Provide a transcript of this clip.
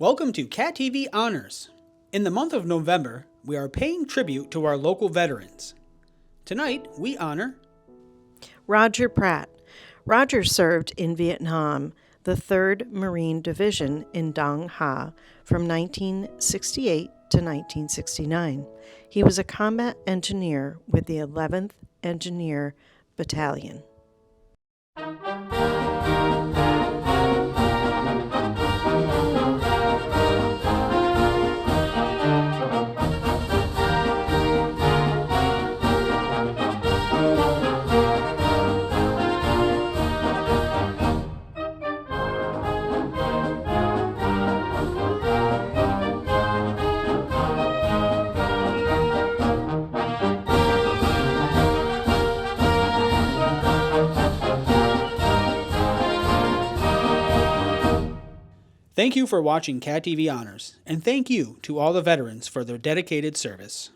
Welcome to Cat TV Honors. In the month of November, we are paying tribute to our local veterans. Tonight, we honor Roger Pratt. Roger served in Vietnam, the 3rd Marine Division in Dong Ha from 1968 to 1969. He was a combat engineer with the 11th Engineer Battalion. Thank you for watching Cat TV Honors, and thank you to all the veterans for their dedicated service.